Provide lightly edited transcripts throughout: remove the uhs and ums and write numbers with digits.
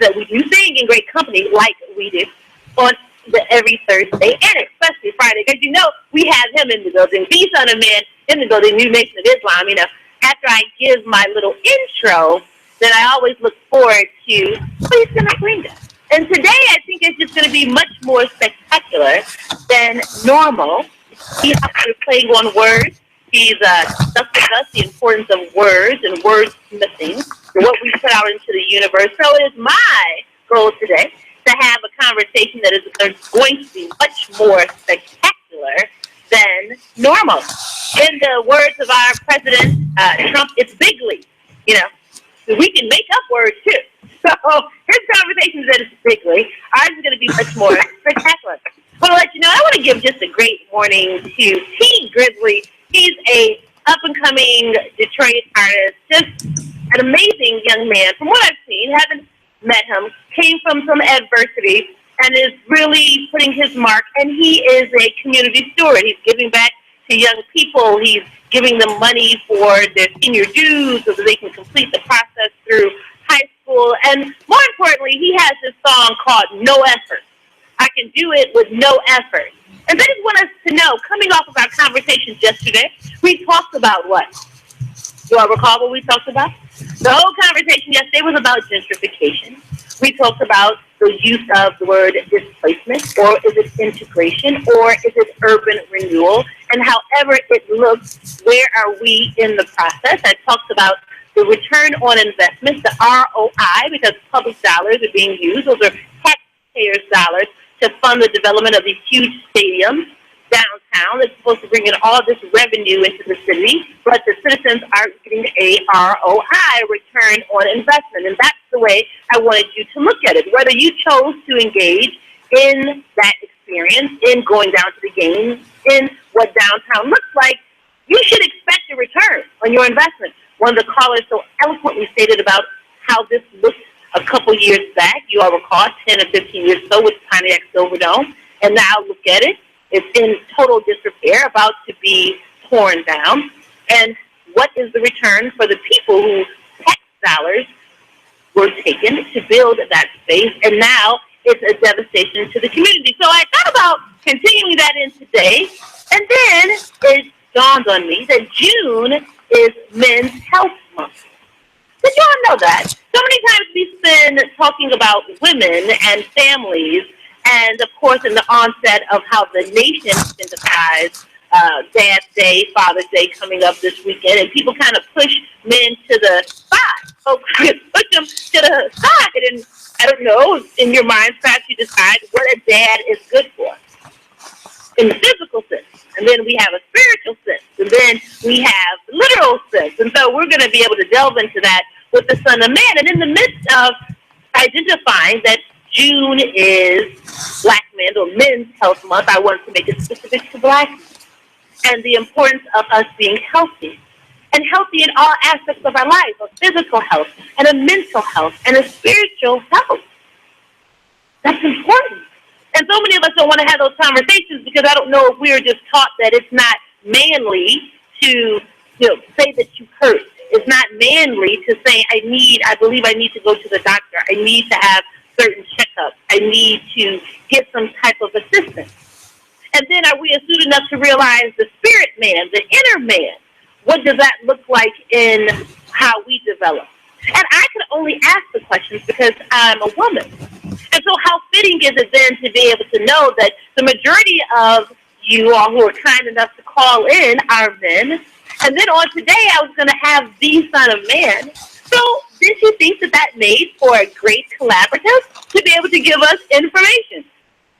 that we do, staying in great company like we do on every Thursday and especially Friday, because we have him in the building, the Son of Man in the building, New Nation of Islam. After I give my little intro, then I always look forward to what he's going to bring us. And today I think it's just going to be much more spectacular than normal. He's playing on words. He's discussing us the importance of words and wordsmithing, what we put out into the universe. So it is my goal today to have a conversation that is going to be much more spectacular than normal. In the words of our president, Trump, it's big league. We can make up words too. So his conversation is big league. Ours is going to be much more spectacular. But I'll let you know, I want to give just a great morning to T. Grizzly. He's a up-and-coming Detroit artist, just an amazing young man. From what I've seen, haven't met him, came from some adversity, and is really putting his mark. And he is a community steward. He's giving back to young people. He's giving them money for their senior dues so that they can complete the process through high school. And more importantly, he has this song called No Effort. I can do it with no effort. And they just want us to know, coming off of our conversations yesterday, we talked about what? Do I recall what we talked about? The whole conversation yesterday was about gentrification. We talked about the use of the word displacement, or is it integration, or is it urban renewal? And however it looks, where are we in the process? I talked about the return on investment, the ROI, because public dollars are being used. Those are taxpayers' dollars to fund the development of these huge stadiums downtown. It's supposed to bring in all this revenue into the city, but the citizens aren't getting a ROI, return on investment. And that's the way I wanted you to look at it. Whether you chose to engage in that experience, in going down to the game, in what downtown looks like, you should expect a return on your investment. One of the callers so eloquently stated about how this looked a couple years back. You all recall 10 or 15 years ago with Pontiac Silverdome. And now look at it. It's in total disrepair, about to be torn down. And what is the return for the people whose tax dollars were taken to build that space? And now it's a devastation to the community. So I thought about continuing that in today. And then it dawned on me that June is Men's Health Month. Did you all know that? So many times we spend talking about women and families, and of course in the onset of how the nation identifies Dad's Day, Father's Day coming up this weekend, and people kind of push men to the side. Folks push them to the side, and I don't know, in your minds perhaps you decide what a dad is good for in the physical sense. And then we have a spiritual sense. And then we have literal sense. And so we're going to be able to delve into that with the Son of Man. And in the midst of identifying that June is Black Men or Men's Health Month, I wanted to make it specific to Black men and the importance of us being healthy. And healthy in all aspects of our life, of physical health and a mental health and a spiritual health. That's important. And so many of us don't want to have those conversations because I don't know if we were just taught that it's not manly to say that you hurt. It's not manly to say, I believe I need to go to the doctor. I need to have certain checkups. I need to get some type of assistance. And then are we astute enough to realize the spirit man, the inner man? What does that look like in how we develop? And I can only ask the questions because I'm a woman. And so how fitting is it then to be able to know that the majority of you all who are kind enough to call in are men. And then on today, I was going to have the Son of Man. So did you think that made for a great collaborative to be able to give us information?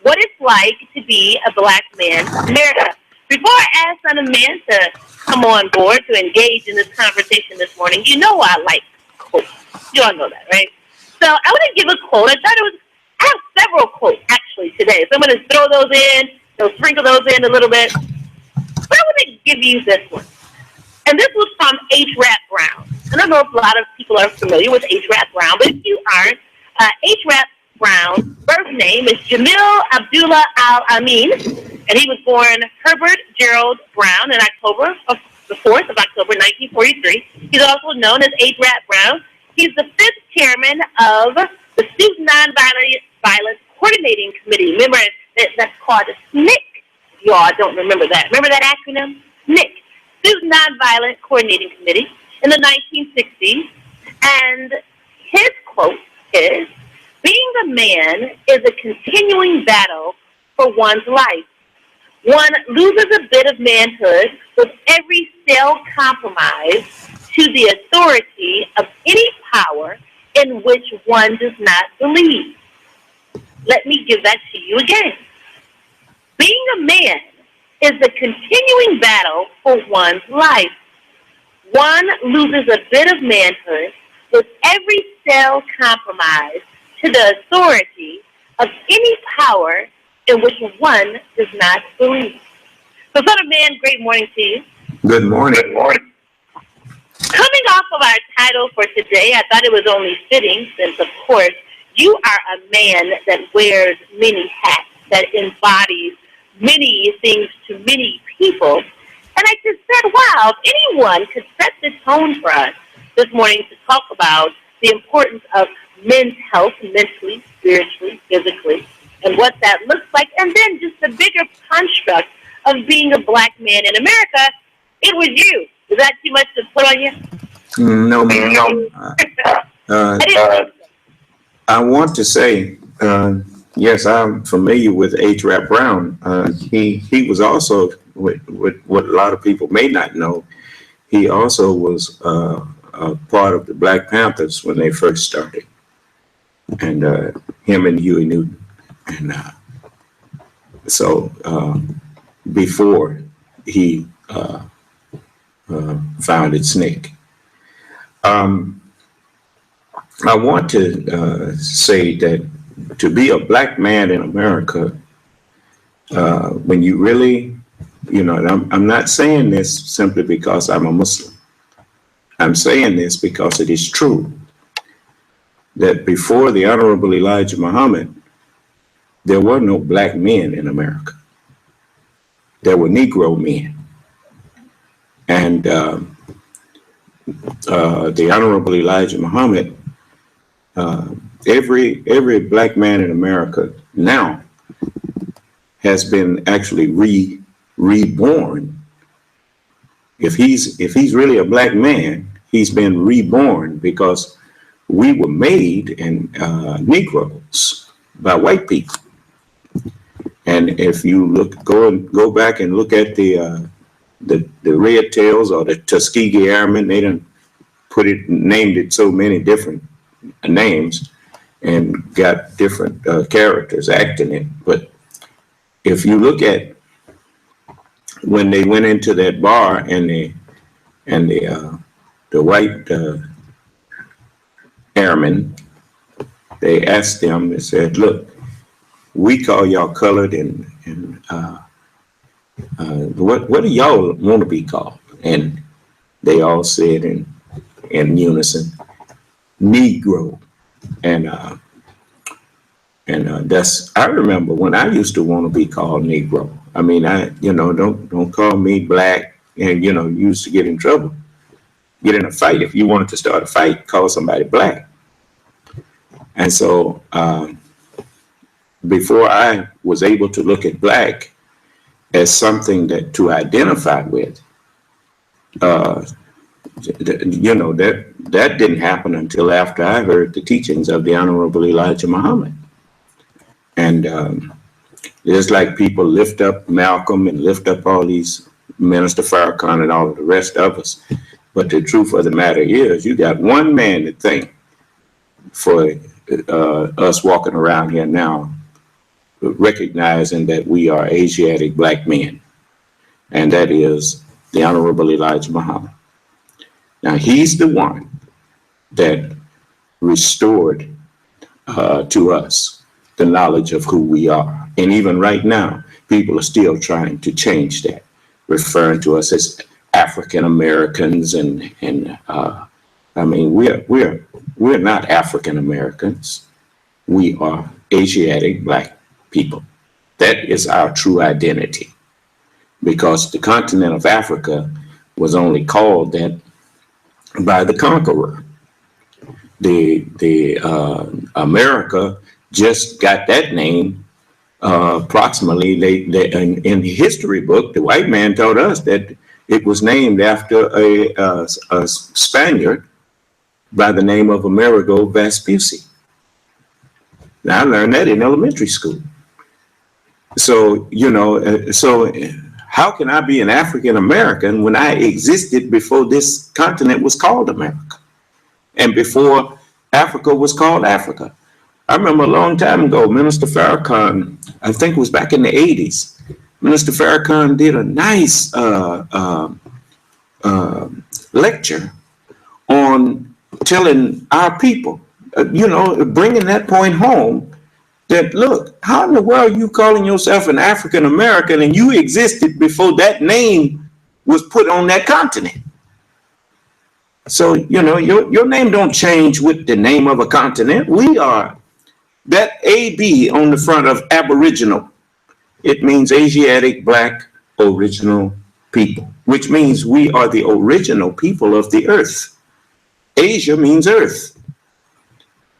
What it's like to be a Black man in America. Before I ask Son of Man to come on board to engage in this conversation this morning, you know I like quotes. You all know that, right? So I want to give a quote. I have several quotes actually today, so I'm going to throw those in, sprinkle those in a little bit. But I want to give you this one. And this was from H. Rap Brown. I don't know if a lot of people are familiar with H. Rap Brown, but if you aren't, H. Rap Brown's birth name is Jamil Abdullah Al-Amin, and he was born Herbert Gerald Brown in October of the 4th of October, 1943. He's also known as H. Rap Brown. He's the 5th chairman of The Student Nonviolence Coordinating Committee. Remember, that's called a SNCC. Y'all don't remember that. Remember that acronym? SNCC. Student Nonviolent Coordinating Committee in the 1960s. And his quote is, "Being a man is a continuing battle for one's life. One loses a bit of manhood with every cell compromise to the authority of any power in which one does not believe." Let me give that to you again. Being a man is a continuing battle for one's life. One loses a bit of manhood with every cell compromised to the authority of any power in which one does not believe. So, son of man, great morning to you. Good morning. Good morning. Coming off of our title for today, I thought it was only fitting since, of course, you are a man that wears many hats, that embodies many things to many people. And I just said, wow, if anyone could set the tone for us this morning to talk about the importance of men's health, mentally, spiritually, physically, and what that looks like, and then just the bigger construct of being a black man in America, it was you. Is that too much to put on you? No, ma'am. I want to say, yes, I'm familiar with H. Rap Brown. He was also, what a lot of people may not know, he also was a part of the Black Panthers when they first started. And him and Huey Newton. And so before he founded SNCC. I want to say that to be a black man in America, when you really, and I'm not saying this simply because I'm a Muslim. I'm saying this because it is true that before the Honorable Elijah Muhammad, there were no black men in America. There were Negro men. And the Honorable Elijah Muhammad, every black man in America now has been actually reborn. If he's really a black man, he's been reborn because we were made in Negroes by white people. And if you go back and look at the Red Tails or the Tuskegee Airmen, they done named it so many different names and got different characters acting it. But if you look at when they went into that bar and the white airmen, they asked them, they said, look, we call y'all colored and what do y'all want to be called? And they all said in unison, Negro. And that's, I remember when I used to want to be called Negro. I mean, don't call me black, and you used to get in trouble, get in a fight. If you wanted to start a fight, call somebody black. And so before I was able to look at black as something that to identify with, that didn't happen until after I heard the teachings of the Honorable Elijah Muhammad. And just like people lift up Malcolm and lift up all these Minister Farrakhan and all of the rest of us, but the truth of the matter is, you got one man to thank for us walking around here now, recognizing that we are Asiatic black men, and that is the Honorable Elijah Muhammad. Now, he's the one that restored to us the knowledge of who we are. And even right now, people are still trying to change that, referring to us as African Americans, and I mean, we're not African Americans. We are Asiatic black people. That is our true identity, because the continent of Africa was only called that by the conqueror. America just got that name. Approximately, they in the history book, the white man told us that it was named after a Spaniard by the name of Amerigo Vespucci. Now I learned that in elementary school. So so how can I be an African American when I existed before this continent was called America, and before Africa was called Africa? I remember a long time ago, Minister Farrakhan, I think it was back in the 80s, Minister Farrakhan did a nice lecture on telling our people, bringing that point home, that look, how in the world are you calling yourself an African American and you existed before that name was put on that continent? So, your name don't change with the name of a continent. We are that AB on the front of Aboriginal. It means Asiatic Black Original People, which means we are the original people of the earth. Asia means earth.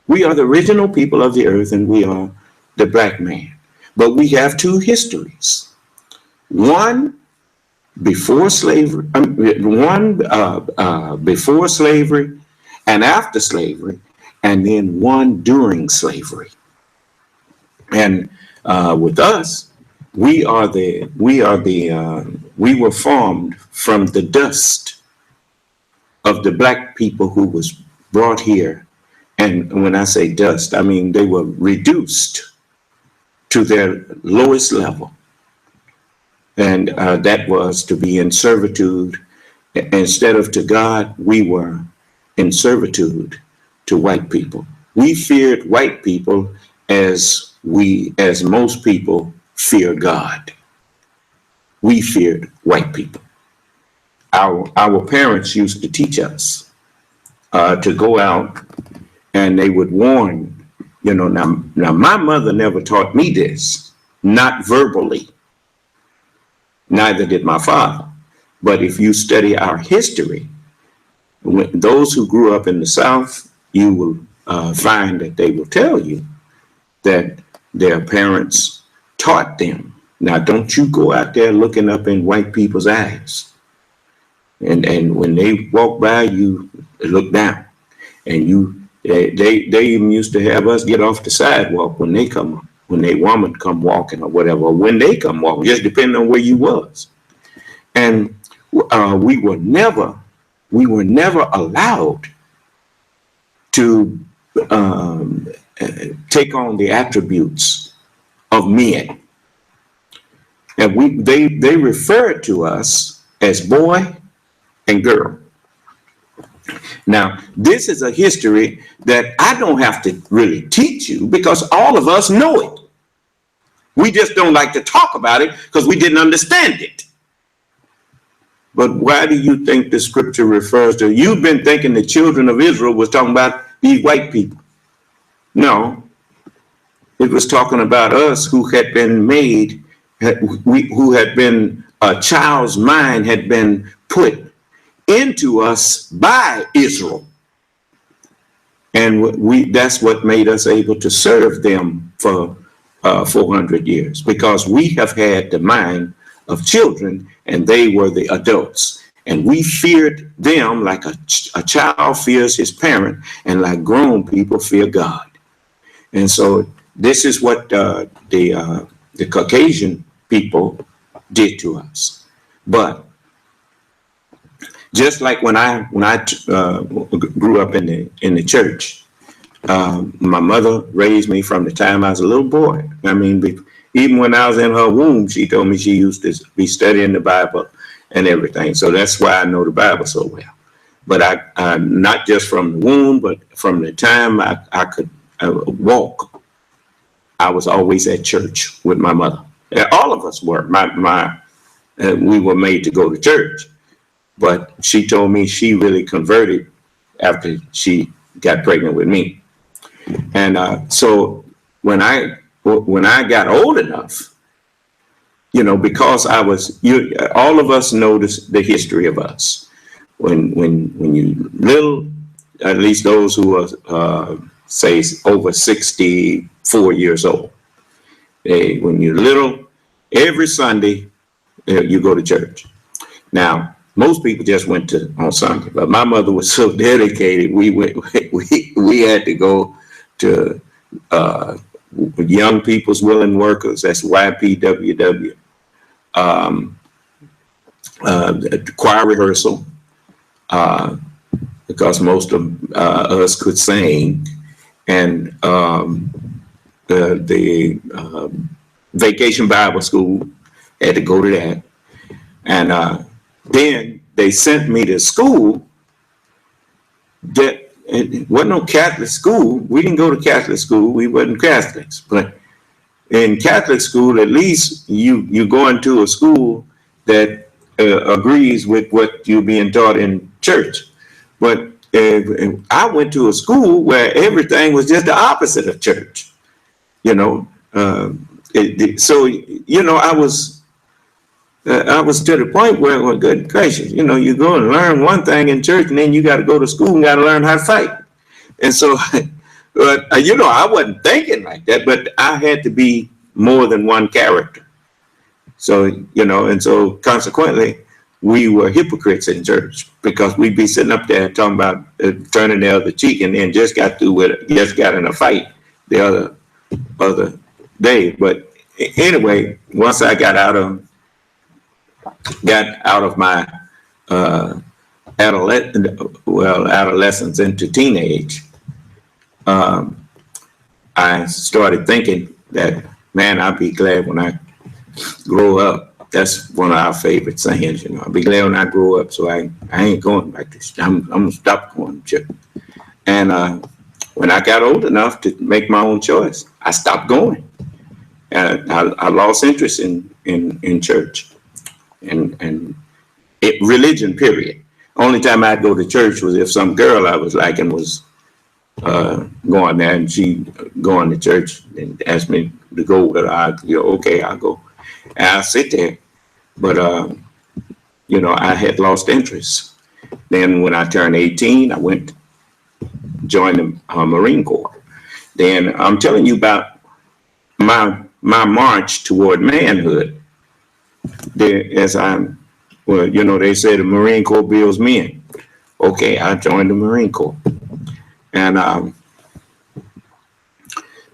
We are the original people of the earth, and we are the black man. But we have two histories. One before slavery, before slavery and after slavery, and then one during slavery. And with us, we were formed from the dust of the black people who was brought here. And when I say dust, I mean they were reduced to their lowest level. And that was to be in servitude. Instead of to God, we were in servitude to white people. We feared white people as most people fear God. We feared white people. Our parents used to teach us to go out, and they would warn, now my mother never taught me this, not verbally. Neither did my father. But if you study our history, those who grew up in the South, you will find that they will tell you that their parents taught them. Now, don't you go out there looking up in white people's eyes. And when they walk by, you look down. And they even used to have us get off the sidewalk when they woman come walking or whatever, or when they come walking, just depending on where you was. And we were never allowed to take on the attributes of men. And they referred to us as boy and girl. Now, this is a history that I don't have to really teach you because all of us know it. We just don't like to talk about it because we didn't understand it. But why do you think the scripture refers to? You've been thinking the children of Israel was talking about these white people. No, it was talking about us who had been made, who had been, a child's mind had been put into us by Israel. And that's what made us able to serve them for 400 years, because we have had the mind of children and they were the adults. And we feared them like a child fears his parent, and like grown people fear God. And so this is what the Caucasian people did to us. But just like when I grew up in the church, my mother raised me from the time I was a little boy. I mean, even when I was in her womb, she told me she used to be studying the Bible and everything. So that's why I know the Bible so well. But I not just from the womb, but from the time I could walk, I was always at church with my mother. All of us were. We were made to go to church. But she told me she really converted after she got pregnant with me. And so when I got old enough, because all of us know the history of us. When you little, at least those who are, say, over 64 years old. When you're little, every Sunday, you go to church. Now, most people just went to on Sunday, but my mother was so dedicated. We had to go to Young People's Willing Workers. That's YPWW. Choir rehearsal, because most of us could sing, and the Vacation Bible School, had to go to that, and then they sent me to school that it wasn't no Catholic school. We didn't go to Catholic school. We wasn't Catholics, but in Catholic school, at least you go into a school that agrees with what you're being taught in church. But I went to a school where everything was just the opposite of church, you know. So, you know, I was to the point where, well, good gracious, you know, you go and learn one thing in church, and then you got to go to school and got to learn how to fight. And so, but, you know, I wasn't thinking like that, but I had to be more than one character. So, you know, and so consequently, we were hypocrites in church, because we'd be sitting up there talking about turning the other cheek, and then just got in a fight the other day. But anyway, once I got out of my adolescence into teenage, I started thinking that, man, I'd be glad when I grow up. That's one of our favorite sayings, you know. I'll be glad when I grow up, so I ain't going back to church. I'm gonna stop going to church. And when I got old enough to make my own choice, I stopped going. I lost interest in church and religion, period. Only time I'd go to church was if some girl I was liking was going there, and she going to church and asked me to go with her. Okay, I'll go. And I'll sit there. But, you know, I had lost interest. Then when I turned 18, I went joined the Marine Corps. Then I'm telling you about my march toward manhood. Well, you know, they say the Marine Corps builds men. Okay, I joined the Marine Corps. And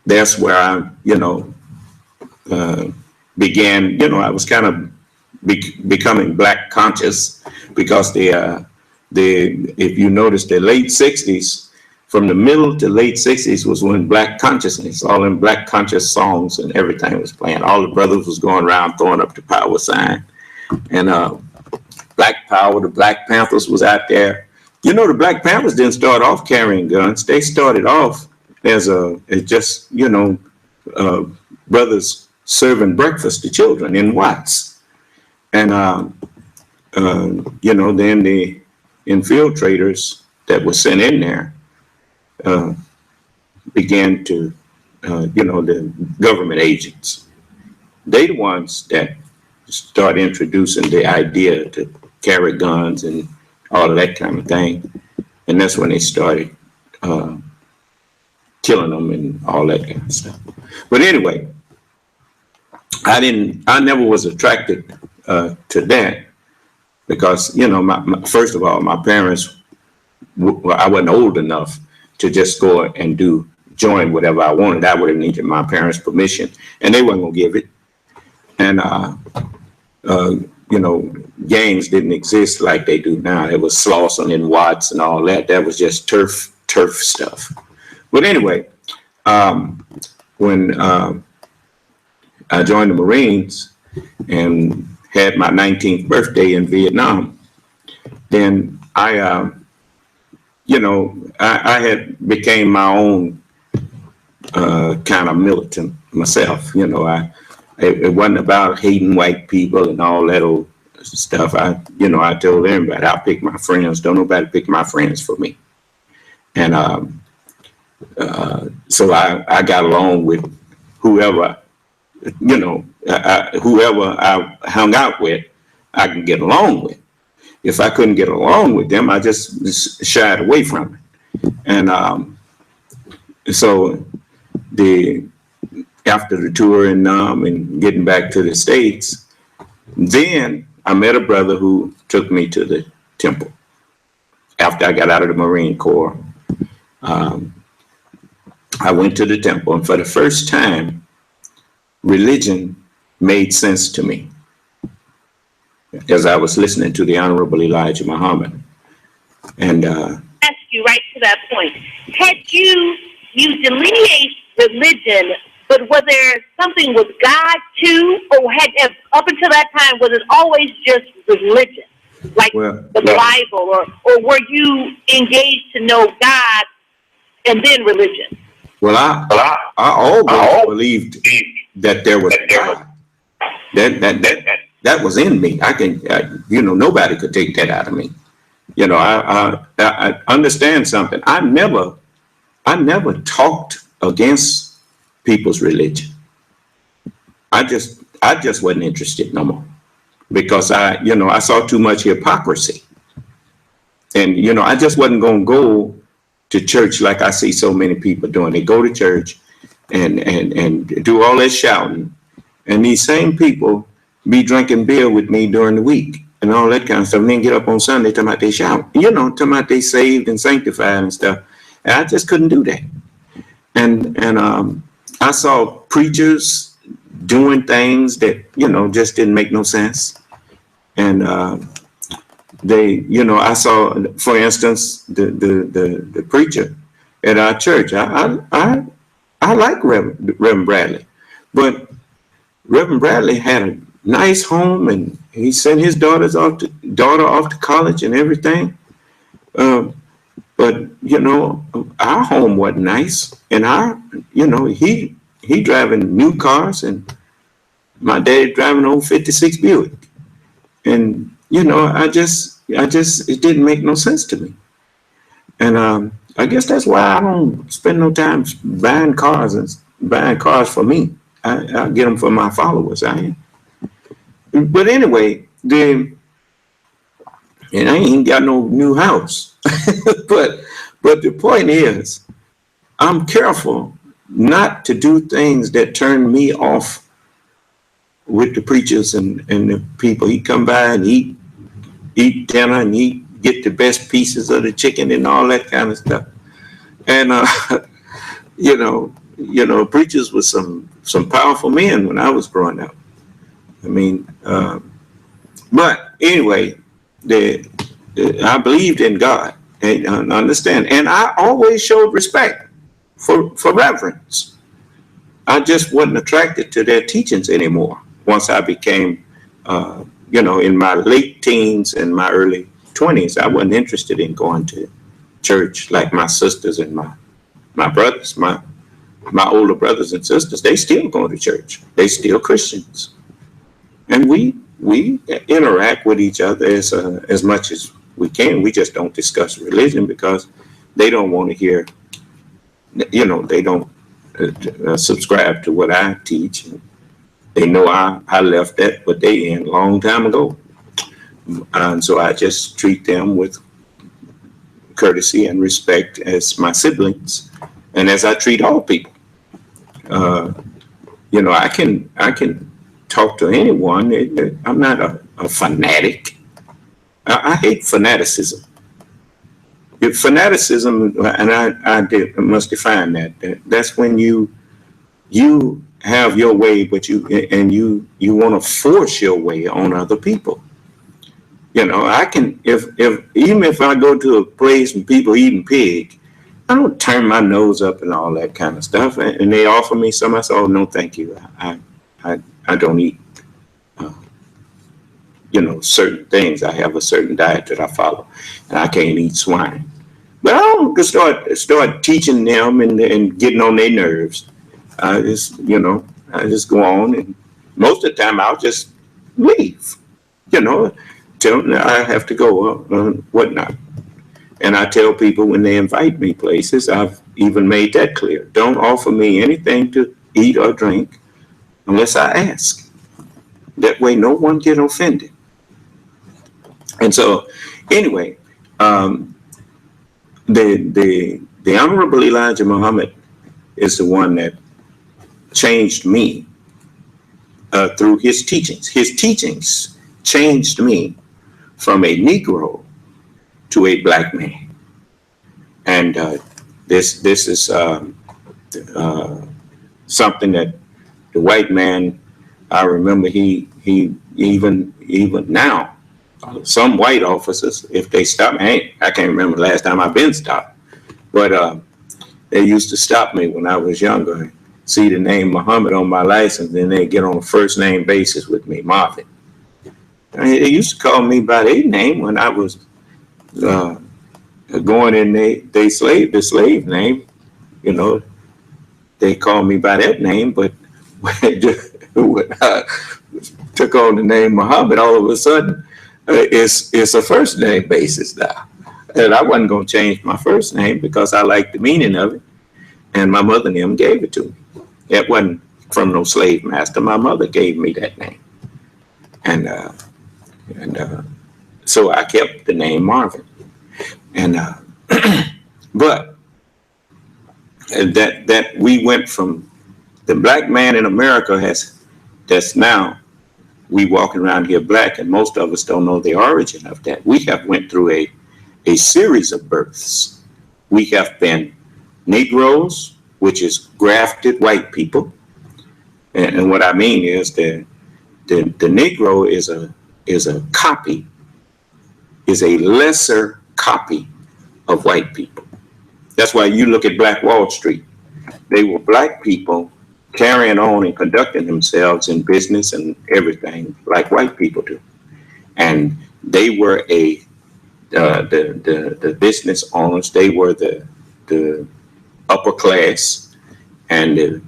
that's where I, you know, began, you know, I was kind of becoming black conscious, because if you notice, the late 60s, from the middle to late 60s was when black consciousness, all in black conscious songs and everything was playing. All the brothers was going around throwing up the power sign. And Black Power, the Black Panthers was out there. You know, the Black Panthers didn't start off carrying guns. They started off as just, you know, brothers serving breakfast to children in Watts. And, you know, then the infiltrators that were sent in there began to, you know, the government agents. They the ones that start introducing the idea to carry guns and all of that kind of thing. And that's when they started killing them and all that kind of stuff. But anyway, I never was attracted to that, because, you know, first of all, my parents, I wasn't old enough to just go and join whatever I wanted. I would have needed my parents' permission, and they weren't gonna give it. And you know, gangs didn't exist like they do now. It was Slauson and Watts and all that. That was just turf stuff. But anyway, when I joined the Marines and had my 19th birthday in Vietnam, then I, you know, I had became my own kind of militant myself. You know, it wasn't about hating white people and all that old stuff. You know, I told everybody, I'll pick my friends. Don't nobody pick my friends for me. And so I got along with whoever, you know, whoever I hung out with, I can get along with. If I couldn't get along with them, I just shied away from it. And so the after the tour and getting back to the States, then I met a brother who took me to the temple after I got out of the Marine Corps. I went to the temple, and for the first time, religion made sense to me as I was listening to the Honorable Elijah Muhammad. And ask you right to that point. Had you delineate religion, but was there something with God too, or up until that time was it always just religion, like the Bible, or were you engaged to know God and then religion? Well, I always believed that there was God. That was in me. Nobody could take that out of me. I understand something. I never talked against people's religion. I just wasn't interested no more, because I saw too much hypocrisy, and I just wasn't gonna go to church like I see so many people doing. They go to church and do all that shouting, and these same people be drinking beer with me during the week and all that kind of stuff, and then get up on Sunday talking about they shout, talking about they saved and sanctified and stuff. And I just couldn't do that. And I saw preachers doing things that, just didn't make no sense. And I saw, for instance, the preacher at our church. I like Reverend Bradley, but Reverend Bradley had a nice home, and he sent his daughter off to college and everything. But our home wasn't nice, and he driving new cars, and my dad driving an old '56 Buick, and it didn't make no sense to me. And I guess that's why I don't spend no time buying cars for me. I get them for my followers. But anyway, and I ain't got no new house. but the point is, I'm careful not to do things that turn me off with the preachers and the people. He come by and eat dinner, and he get the best pieces of the chicken and all that kind of stuff. And preachers were some powerful men when I was growing up. I mean, but anyway, I believed in God, and understand, and I always showed respect for reverends. I just wasn't attracted to their teachings anymore once I became, in my late teens and my early 20s. I wasn't interested in going to church like my sisters and my brothers, my older brothers and sisters. They still go to church. They still Christians, and we interact with each other as much as we can. We just don't discuss religion because they don't want to hear. They don't subscribe to what I teach. They know I left that, but they in a long time ago. And so I just treat them with courtesy and respect as my siblings, and as I treat all people. I can talk to anyone. I'm not a fanatic. I hate fanaticism. Fanaticism, and I must define that. That's when you have your way, but you want to force your way on other people. I can, even if I go to a place and people eating pig, I don't turn my nose up and all that kind of stuff. And they offer me some, I say, oh, no, thank you. I don't eat, certain things. I have a certain diet that I follow, and I can't eat swine. But I don't start teaching them and getting on their nerves. I just go on, and most of the time I'll just leave, tell them I have to go, whatnot. And I tell people when they invite me places, I've even made that clear. Don't offer me anything to eat or drink unless I ask. That way no one get offended. And so anyway, the The Honorable Elijah Muhammad is the one that changed me through his teachings. His teachings changed me from a Negro to a black man. And this is something that the white man, I remember he even now, some white officers, if they stop me, I can't remember the last time I've been stopped, but they used to stop me when I was younger, see the name Muhammad on my license, then they get on a first name basis with me, Marvin. They used to call me by their name when I was going in the slave name, you know, they called me by that name, but when I took on the name Muhammad, all of a sudden, it's a first name basis now. And I wasn't going to change my first name because I liked the meaning of it. And my mother and them gave it to me. It wasn't from no slave master. My mother gave me that name. And so I kept the name Marvin. And but that we went from the black man in America that's now we walking around here black, and most of us don't know the origin of that. We have went through a series of births. We have been Negroes, which is grafted white people, and what I mean is the Negro is a copy, is a lesser copy of white people. That's why you look at Black Wall Street. They were black people carrying on and conducting themselves in business and everything like white people do. And they were the business owners. They were the upper class, and the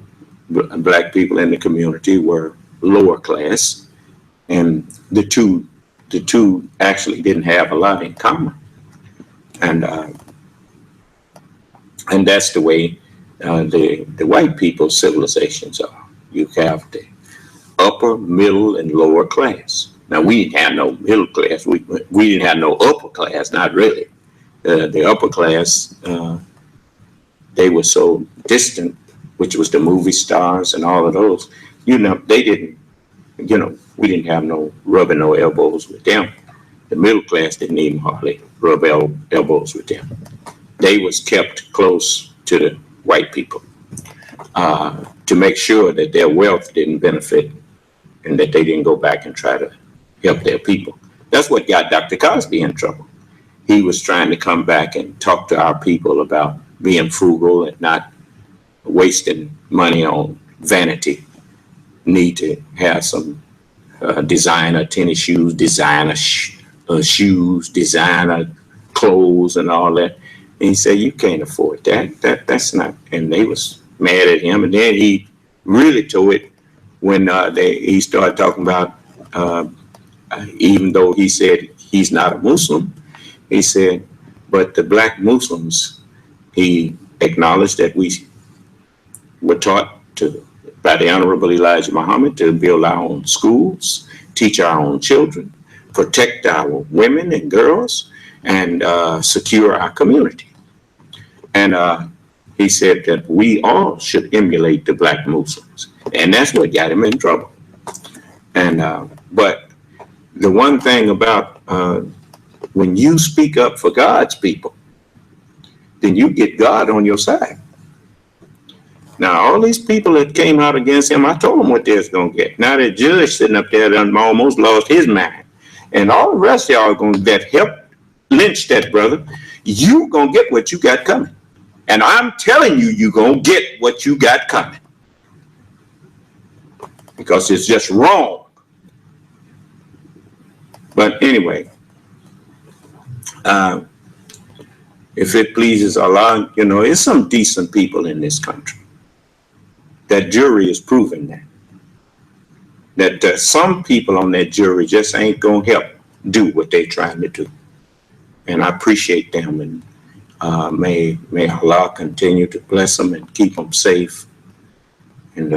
black people in the community were lower class. And the two actually didn't have a lot in common. And that's the way the white people's civilizations are. You have the upper, middle, and lower class. Now, we didn't have no middle class. We didn't have no upper class, not really. The upper class, they were so distant, which was the movie stars and all of those. You know, they didn't, you know, we didn't have no rubbing no elbows with them. The middle class didn't even hardly rub elbows with them. They was kept close to the white people to make sure that their wealth didn't benefit and that they didn't go back and try to help their people. That's what got Dr. Cosby in trouble. He was trying to come back and talk to our people about being frugal and not wasting money on vanity. Need to have some designer tennis shoes, designer shoes, designer clothes and all that. And he said, you can't afford that. That's not. And they was mad at him. And then he really tore it when he started talking about, even though he said he's not a Muslim, he said, but the black Muslims, he acknowledged that we were taught by the Honorable Elijah Muhammad to build our own schools, teach our own children, protect our women and girls, and secure our community. And he said that we all should emulate the black Muslims. And that's what got him in trouble. And but the one thing about when you speak up for God's people, then you get God on your side. Now, all these people that came out against him, I told them what they was going to get. Now that judge sitting up there done almost lost his mind. And all the rest of y'all that helped lynch that brother, you going to get what you got coming. And I'm telling you, you're going to get what you got coming. Because it's just wrong. But anyway, if it pleases Allah, you know, there's some decent people in this country. That jury is proving that some people on that jury just ain't going to help do what they're trying to do. And I appreciate them, and may Allah continue to bless them and keep them safe. And,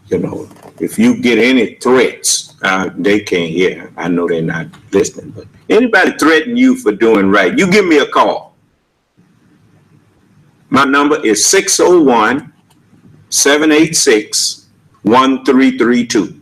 you know, if you get any threats, they can't hear. I know they're not listening, but anybody threaten you for doing right, you give me a call. My number is 601-786-1332.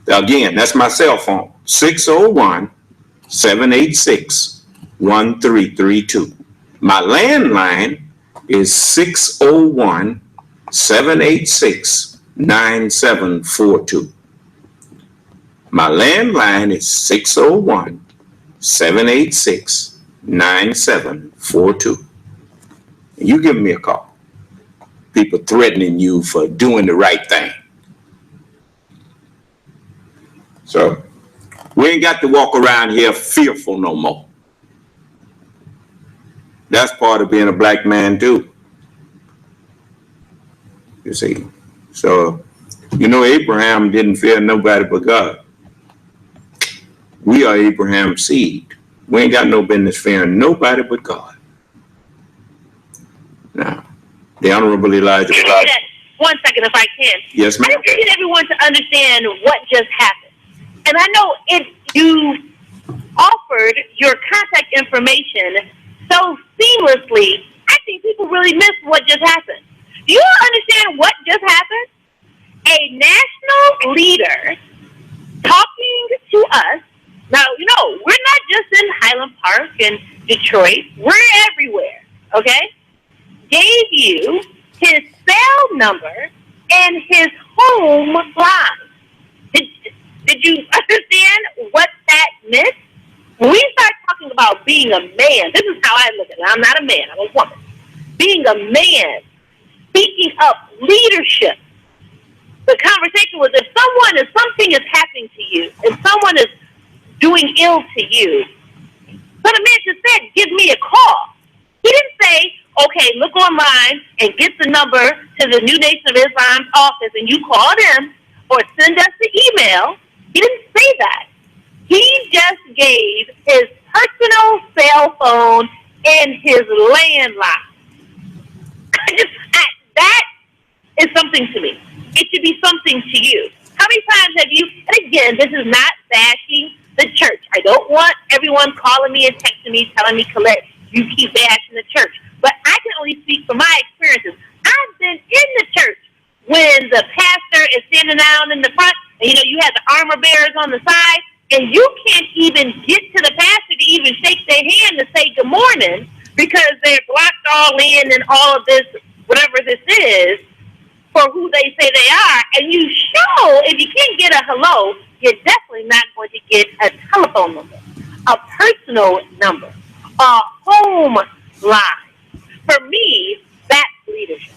Again, that's my cell phone, 601-786-1332. My landline is 601-786-9742. My landline is 601-786-9742. You give me a call. People threatening you for doing the right thing. So we ain't got to walk around here fearful no more. That's part of being a black man too. You see. So, Abraham didn't fear nobody but God. We are Abraham's seed. We ain't got no business fearing nobody but God. Now, the Honorable Elijah. 1 second, if I can. Yes, ma'am. I just need everyone to understand what just happened. And I know you offered your contact information so seamlessly. I think people really missed what just happened. Do you understand what just happened? A national leader talking to us. Now, we're not just in Highland Park and Detroit. We're everywhere, okay? Gave you his cell number and his home line. Did you understand what that meant? When we start talking about being a man, this is how I look at it. I'm not a man, I'm a woman. Being a man, speaking up leadership. The conversation was if something is happening to you, if someone is doing ill to you, so the man just said, give me a call. He didn't say, okay, look online and get the number to the New Nation of Islam's office and you call them or send us the email. He didn't say that. He just gave his personal cell phone and his landline. That is something to me. It should be something to you. How many times have you, and again, this is not bashing the church. I don't want everyone calling me and texting me, telling me, Colette, you keep bashing the church. But I can only speak from my experiences. I've been in the church when the pastor is standing down in the front, and you have the armor bearers on the side, and you can't even get to the pastor to even shake their hand to say good morning because they're blocked all in and all of this, whatever this is, for who they say they are. And you show, if you can't get a hello, you're definitely not going to get a telephone number, a personal number, a home line. For me, that's leadership.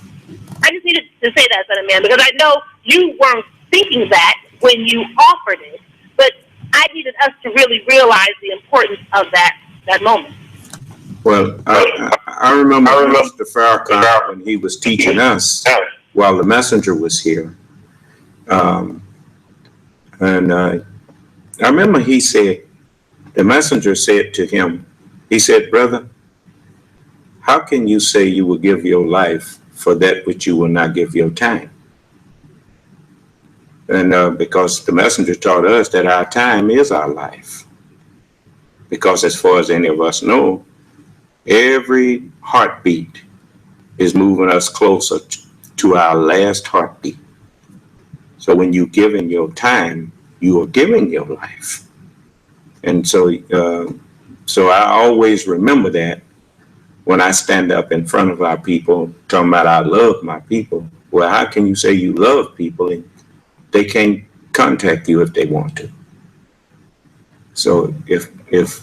I just needed to say that, son of man, because I know you weren't thinking that when you offered it, but I needed us to really realize the importance of that moment. Well, I remember Mr. Farrakhan when he was teaching us while the messenger was here. And I remember the messenger said to him, he said, brother, how can you say you will give your life for that which you will not give your time? And because the messenger taught us that our time is our life. Because as far as any of us know, every heartbeat is moving us closer to our last heartbeat. So when you give in your time, you are giving your life. And so I always remember that when I stand up in front of our people talking about I love my people. Well, how can you say you love people and they can't contact you if they want to? So if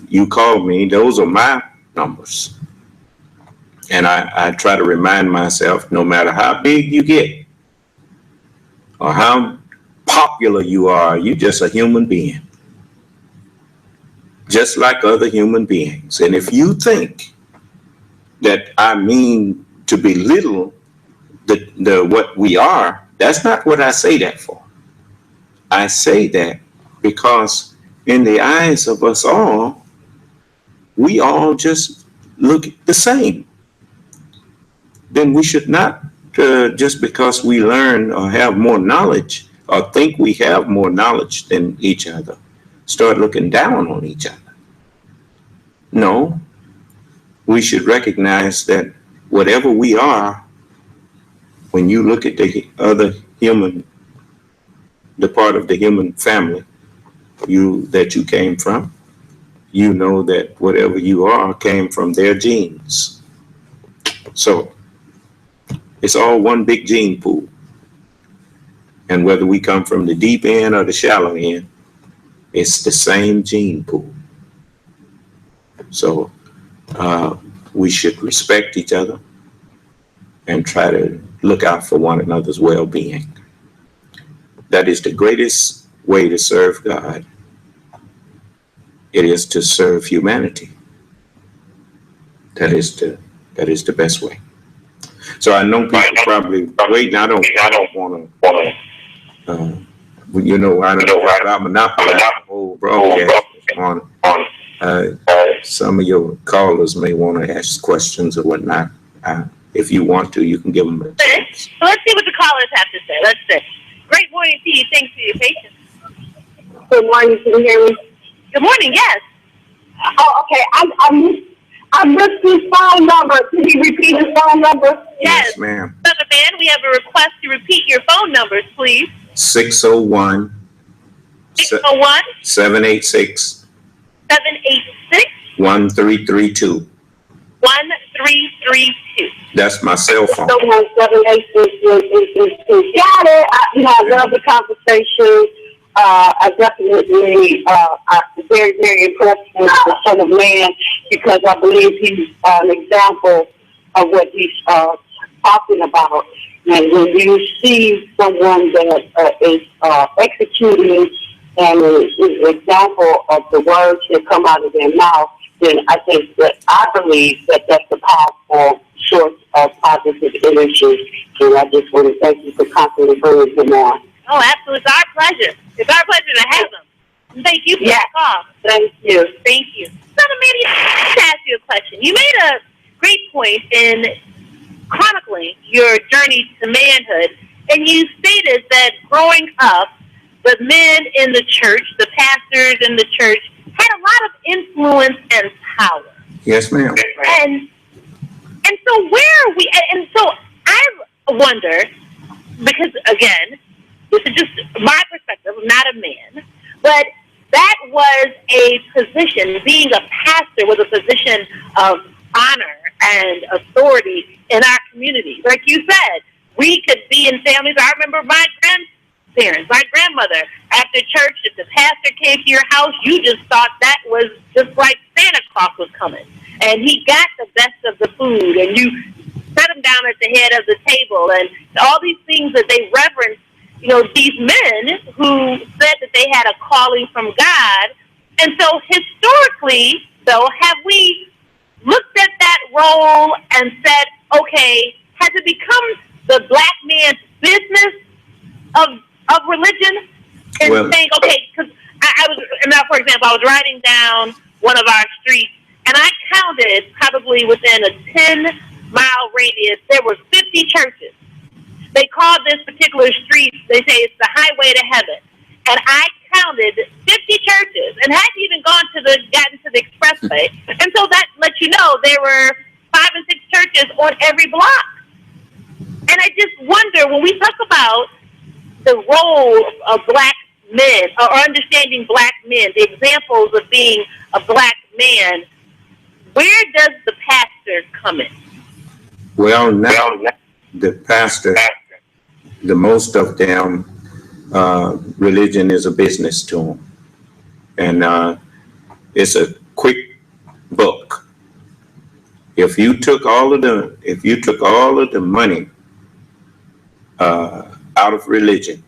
you call me, those are my numbers. And I try to remind myself, no matter how big you get or how popular you are, you're just a human being, just like other human beings. And if you think that I mean to belittle the what we are, that's not what I say that for. I say that because in the eyes of us all, we all just look the same. Then we should not, just because we learn or have more knowledge or think we have more knowledge than each other, start looking down on each other. No, we should recognize that whatever we are, when you look at the other human, the part of the human family that you came from, you know that whatever you are came from their genes. So it's all one big gene pool. And whether we come from the deep end or the shallow end, it's the same gene pool. So we should respect each other and try to look out for one another's well-being. That is the greatest way to serve God. It is to serve humanity. That is the best way. So I know people probably waiting. I don't want to. I monopolize the whole broadcast this morning. Some of your callers may want to ask questions or whatnot. If you want to, you can give them a chance. So let's see what the callers have to say. Let's see. Great morning to you. Thanks for your patience. Good morning. Can you hear me? Good morning. Yes. Oh, okay. I missed his phone number. Can you repeat his phone number? Yes, ma'am. Brother Man, we have a request to repeat your phone numbers, please. 601 601 786 786 1332. 1332. That's my cell phone. 786. Got it. I love the conversation. I definitely very, very impressed with the Son of Man because I believe he's an example of what he's talking about. And when you see someone that is executing and is an example of the words that come out of their mouth, then I believe that that's a powerful source of positive energy. And I just want to thank you for constantly bringing him on. Oh, absolutely. It's our pleasure. It's our pleasure to have them. Thank you for the call. Thank you. Thank you. Son of Man, I have to ask you a question. You made a great point in chronicling your journey to manhood, and you stated that growing up, the men in the church, the pastors in the church, had a lot of influence and power. Yes, ma'am. And so where are we? And so I wonder, because again, this is just my perspective, I'm not a man, but that was a position, being a pastor was a position of honor and authority in our communities. Like you said, we could be in families. I remember my grandparents, my grandmother, after church, if the pastor came to your house, you just thought that was just like Santa Claus was coming. And he got the best of the food, and you set him down at the head of the table, and all these things that they reverenced. You know, these men who said that they had a calling from God. And so historically, though, have we looked at that role and said, okay, has it become the black man's business of religion? And saying, okay, because I was, now for example, I was riding down one of our streets, and I counted probably within a 10-mile radius, there were 50 churches. They called this particular street, they say it's the highway to heaven. And I counted 50 churches and hadn't even gotten to the expressway. And so that lets you know there were 5 and 6 churches on every block. And I just wonder, when we talk about the role of black men, or understanding black men, the examples of being a black man, where does the pastor come in? Well, now the pastor, the most of them, religion is a business to them, and it's a quick buck. If you took all of the money out of religion,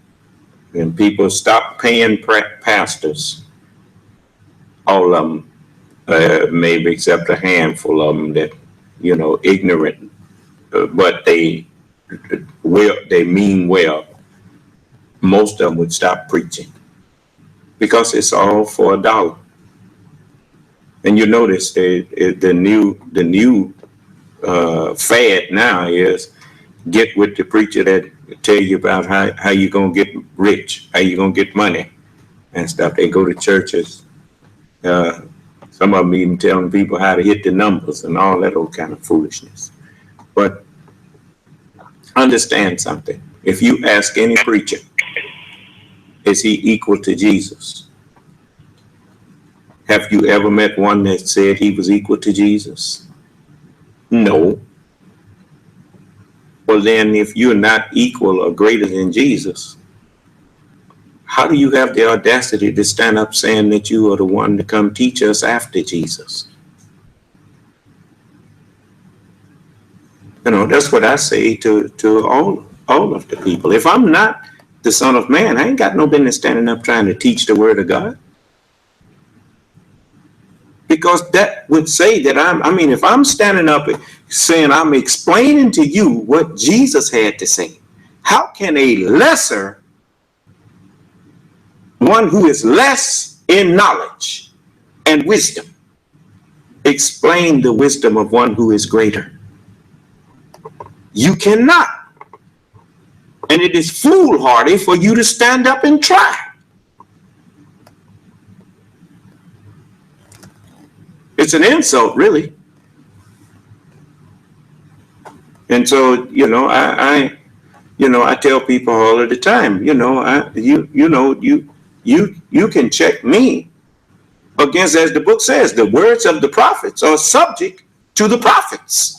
and people stopped paying pastors, all of them, maybe except a handful of them that, ignorant, but they mean well. Most of them would stop preaching because it's all for $1. And you notice the new fad now is get with the preacher that tell you about how you gonna get rich, how you gonna get money and stuff. They go to churches. Some of them even telling people how to hit the numbers and all that old kind of foolishness. But understand something. If you ask any preacher, is he equal to Jesus? Have you ever met one that said he was equal to Jesus? No. Well, then if you're not equal or greater than Jesus, how do you have the audacity to stand up saying that you are the one to come teach us after Jesus? You know, that's what I say to all of the people. If I'm not the Son of Man, I ain't got no business standing up trying to teach the Word of God. Because that would say that if I'm standing up saying I'm explaining to you what Jesus had to say, how can a lesser, one who is less in knowledge and wisdom, explain the wisdom of one who is greater? You cannot. And it is foolhardy for you to stand up and try. It's an insult, really. And so, I tell people all of the time, you can check me against, as the book says, the words of the prophets are subject to the prophets.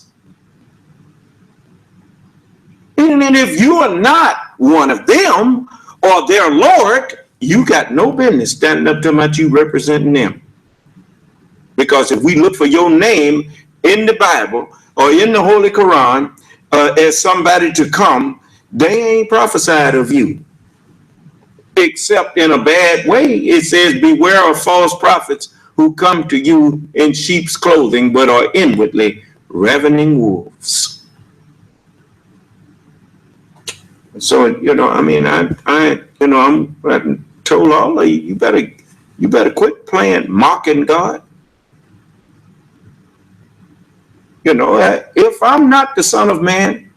And if you are not one of them or their Lord, you got no business standing up to about you representing them. Because if we look for your name in the Bible or in the Holy Quran as somebody to come, they ain't prophesied of you. Except in a bad way. It says, beware of false prophets who come to you in sheep's clothing, but are inwardly ravening wolves. So, I told all of you, you better quit playing mocking God. If I'm not the Son of Man,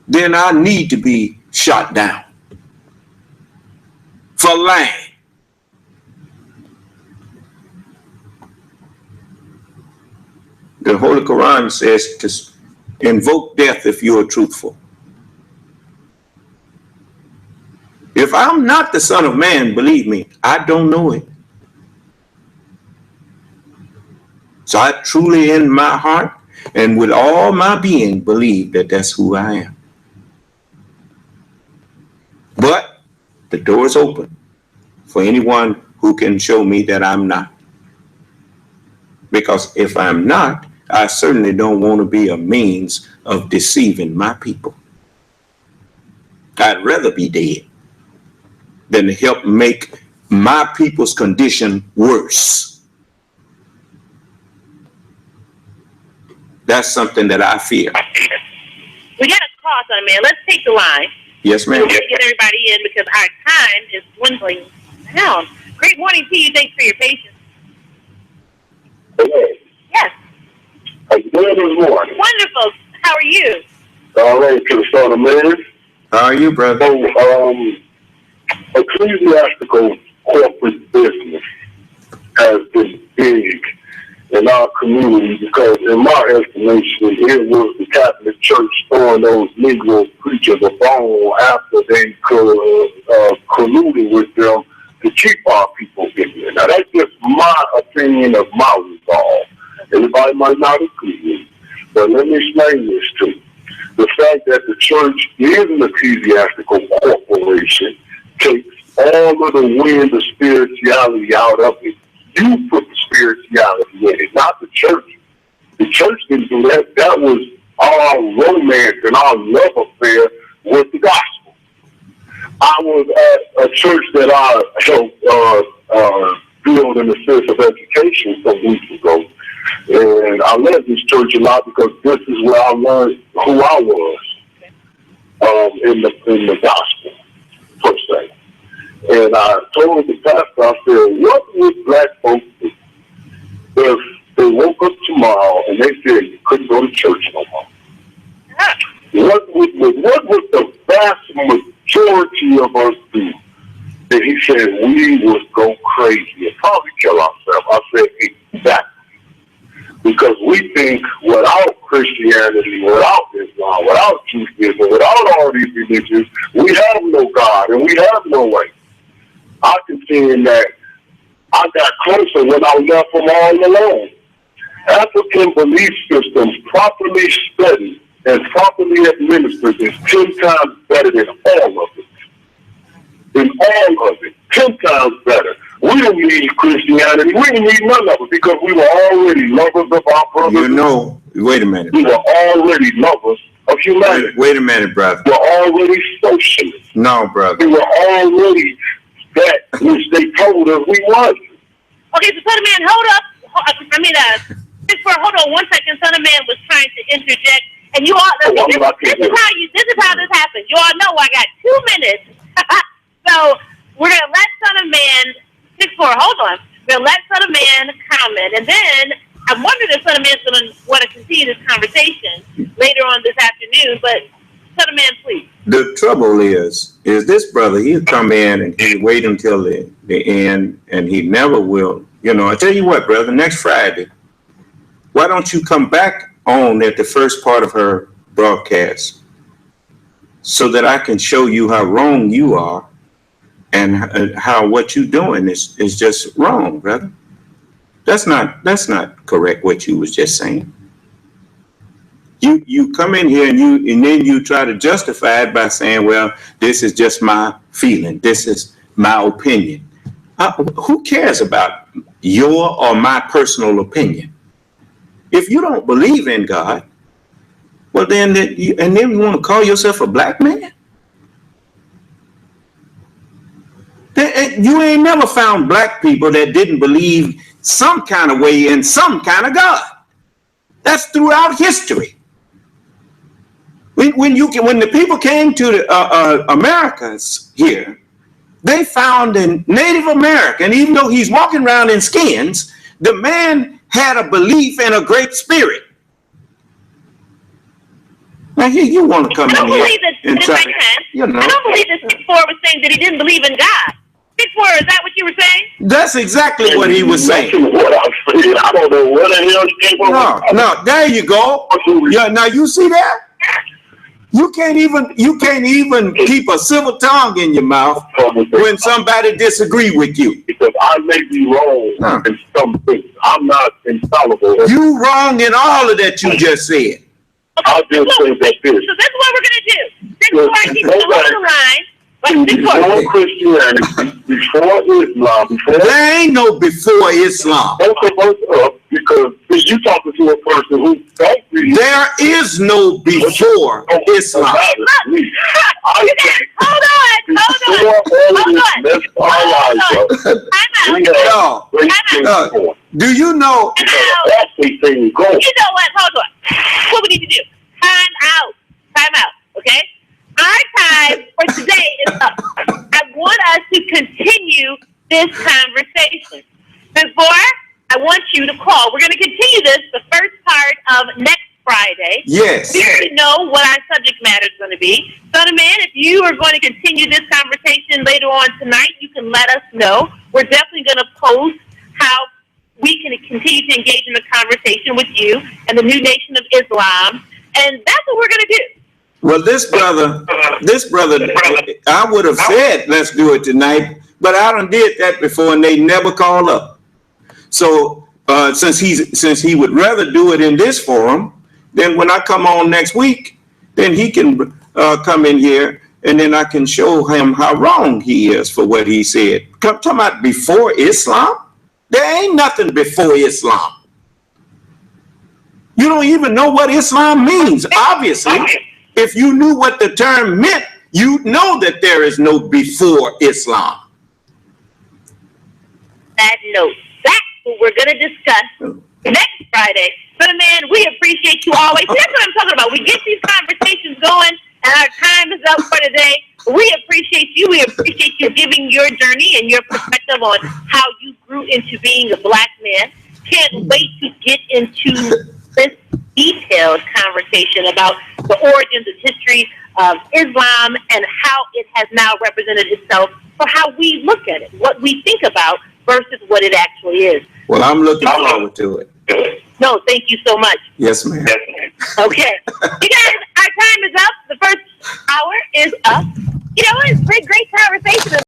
then I need to be shot down for lying. The Holy Quran says to invoke death if you are truthful. If I'm not the Son of Man, believe me, I don't know it. So I truly in my heart and with all my being believe that that's who I am. But the door is open for anyone who can show me that I'm not. Because if I'm not, I certainly don't want to be a means of deceiving my people. I'd rather be dead than to help make my people's condition worse. That's something that I fear. We got a call on, man. Let's take the line. Yes, ma'am. We'll get everybody in because our time is dwindling down. Great morning to you. Thanks for your patience. Hello. Yes. Good morning. Wonderful. How are you? All right, to the Son of Man. How are you, brother? So, ecclesiastical corporate business has been big in our community because, in my estimation, it was the Catholic Church throwing those Negro preachers a bone after they colluded with them to keep our people ignorant. Now, that's just my opinion of my resolve. Everybody might not agree with me, but let me explain this to you. The fact that the church is an ecclesiastical corporation takes all of the wind of spirituality out of it. You put the spirituality in it, not the church. The church didn't do that. That was our romance and our love affair with the gospel. I was at a church that I helped build in the sense of education some weeks ago. And I love this church a lot because this is where I learned who I was in the gospel, per se. And I told the pastor, I said, what would black folks do if they woke up tomorrow and they said you couldn't go to church no more? What would the vast majority of us do? And he said, we would go crazy and probably kill ourselves. I said, exactly. Because we think without Christianity, answer when I left them all alone. African belief systems properly studied and properly administered is 10 times better than all of it. In all of it, 10 times better. We didn't need Christianity. We didn't need none of it because we were already lovers of our brothers. You know, wait a minute. We were already lovers of humanity. Wait a minute, brother. We were already socialists. No, brother. We were already that which they told us we was. Okay, so Son of Man, hold up. Hold on 1 second. Son of Man was trying to interject, and you all. This is how this happened. You all know I got 2 minutes, so we're gonna let Son of Man. 6-4. Hold on. We're gonna let Son of Man comment, and then I'm wondering if Son of Man's gonna want to continue this conversation later on this afternoon. But Son of Man, please. The trouble is this brother, he'll come in and he'll wait until the end, and he never will. You know, I tell you what, brother, next Friday, why don't you come back on at the first part of her broadcast so that I can show you how wrong you are and how what you're doing is just wrong, brother. That's not correct what you was just saying. You come in here and then you try to justify it by saying, well, this is just my feeling. This is my opinion. Who cares about your or my personal opinion? If you don't believe in God, well, then you want to call yourself a black man? You ain't never found black people that didn't believe some kind of way in some kind of God. That's throughout history. When the people came to the Americas here, they found a Native American, even though he's walking around in skins, the man had a belief in a great spirit. Now here you want to come in here and try, you know. I don't believe that 6-4 was saying that he didn't believe in God. 6-4, is that what you were saying? That's exactly what he was saying. What I said, I don't know where the hell he came from. No, there you go. Yeah, now you see that? You can't even keep a civil tongue in your mouth when somebody disagree with you. Because I may be wrong in some things. I'm not infallible. You wrong in all of that you just said. I'll just say that this. So that's what we're gonna do. 6-4, keep on the line. Before Christianity, before Islam, there ain't no before Islam. Both of us up because you talking to a person who don't read. There is no before Islam. Hold on. Do you know? You know what? Hold on. What we need to do? Time out. Okay. Our time for today is up. I want us to continue this conversation. Before, I want you to call. We're going to continue this the first part of next Friday. Yes. We already know what our subject matter is going to be. Son of Man, if you are going to continue this conversation later on tonight, you can let us know. We're definitely going to post how we can continue to engage in the conversation with you and the new nation of Islam. And that's what we're going to do. Well, this brother, I would have said, let's do it tonight, but I done did that before and they never call up. So since he would rather do it in this forum, then when I come on next week, then he can come in here and then I can show him how wrong he is for what he said. Talking about before Islam? There ain't nothing before Islam. You don't even know what Islam means, obviously. If you knew what the term meant, you'd know that there is no before Islam. That note. That's what we're going to discuss next Friday. Son of Man, we appreciate you always. That's what I'm talking about. We get these conversations going, and our time is up for today. We appreciate you. We appreciate you giving your journey and your perspective on how you grew into being a black man. Can't wait to get into this detailed conversation about the origins and history of Islam and how it has now represented itself for how we look at it, what we think about versus what it actually is. Well, I'm looking forward to it. No, thank you so much. Yes, ma'am. Okay. You guys, our time is up. The first hour is up. You know, it's great conversation.